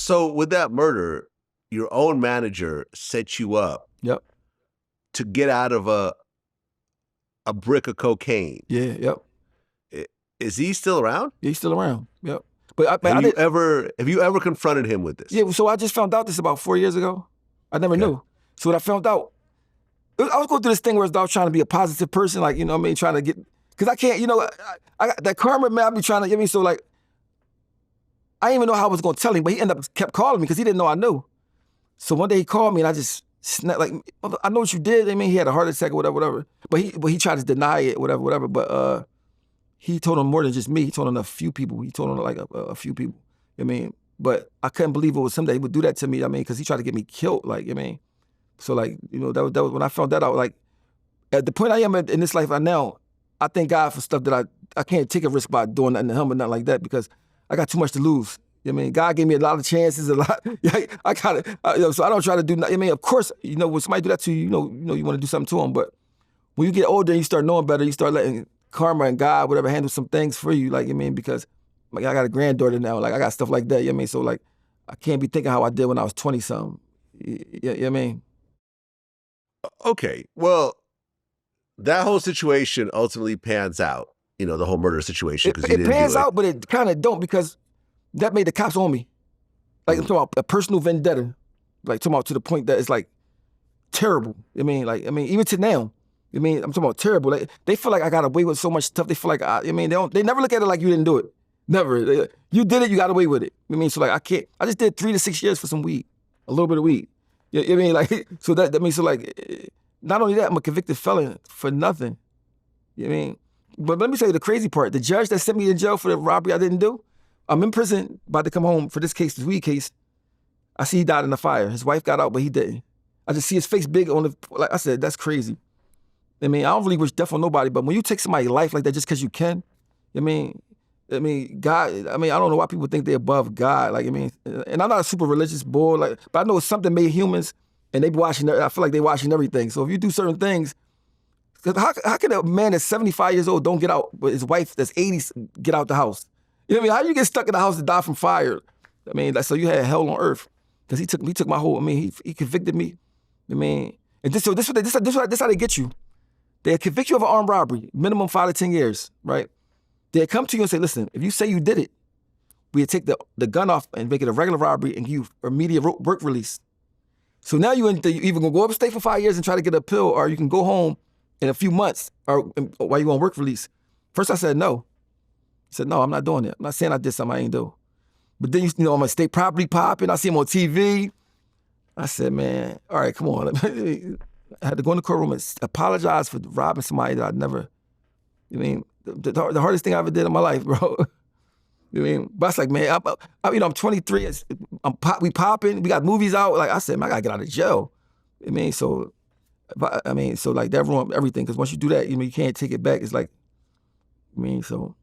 So with that murder, your own manager set you up Yep. to get out of a brick of cocaine. Yeah, yep. Is he still around? Yeah, he's still around. Yep. But have you ever confronted him with this? Yeah, so I just found out this about 4 years ago. I never knew. So when I found out, I was going through this thing where I was trying to be a positive person, like, you know what I mean, trying to get, because I can't, you know, I got that karma, man, I be trying to, you know, so like, I didn't even know how I was going to tell him, but he ended up kept calling me because he didn't know I knew. So one day he called me and I just snapped, like, I know what you did. I mean, he had a heart attack or whatever. But he tried to deny it, whatever. But he told him more than just me. He told him a few people. He told him like a few people. I mean, but I couldn't believe it was him that he would do that to me. I mean, because he tried to get me killed. Like, I mean, so like, you know, that was when I found that out. Like, at the point I am in this life right now, I thank God for stuff that I can't take a risk by doing nothing to him or nothing like that because I got too much to lose. I mean, God gave me a lot of chances, a lot. I got it. You know, so I don't try to do nothing. I mean, of course, you know, when somebody do that to you, you know, you want to do something to them. But when you get older and you start knowing better, you start letting karma and God, whatever, handle some things for you. Like, I mean, because like I got a granddaughter now. Like, I got stuff like that. You know what I mean? So like, I can't be thinking how I did when I was 20-something. You know what I mean? Okay, well, that whole situation ultimately pans out. You know, the whole murder situation. It pans out, but it kind of don't because that made the cops on me. Like, I'm talking about a personal vendetta. Like, talking about to the point that it's like terrible. I mean, even to now. I mean, I'm talking about terrible. Like, they feel like I got away with so much stuff. They feel like, they never look at it like you didn't do it. Never. You did it, you got away with it. I mean, so like, I just did 3 to 6 years for some weed. A little bit of weed. You know what I mean? Like, so that means, so like, not only that, I'm a convicted felon for nothing. You know what I mean? But let me tell you the crazy part. The judge that sent me to jail for the robbery I didn't do, I'm in prison, about to come home for this case, this weed case. I see he died in the fire. His wife got out, but he didn't. I just see his face big on the, like I said, that's crazy. I mean, I don't really wish death on nobody, but when you take somebody's life like that just because you can, I mean, God, I mean, I don't know why people think they're above God. Like, I mean, and I'm not a super religious boy, like, but I know it's something made humans, and they be watching, I feel like they watching everything. So if you do certain things, how can a man that's 75 years old don't get out, but his wife that's 80 get out the house? You know what I mean? How you get stuck in the house to die from fire? I mean, like, so you had hell on earth. Because he took my whole, I mean, he convicted me. I mean, and this how they get you. They convict you of an armed robbery, minimum 5 to 10 years, right? They come to you and say, listen, if you say you did it, we take the gun off and make it a regular robbery and give you immediate work release. So now you either gonna go upstate for 5 years and try to get a pill, or you can go home in a few months or while you on work release. First I said no. I said, no, I'm not doing it. I'm not saying I did something I ain't do. But then, you know, I'm a state property popping. I see him on TV. I said, man, all right, come on. I had to go in the courtroom and apologize for robbing somebody that I'd never, I mean, the hardest thing I ever did in my life, bro. You know what I mean? But it's like, man, I'm 23. We popping. We got movies out. Like I said, man, I gotta get out of jail. I mean, so like that ruined everything. Because once you do that, you know, you can't take it back. It's like, I mean, so.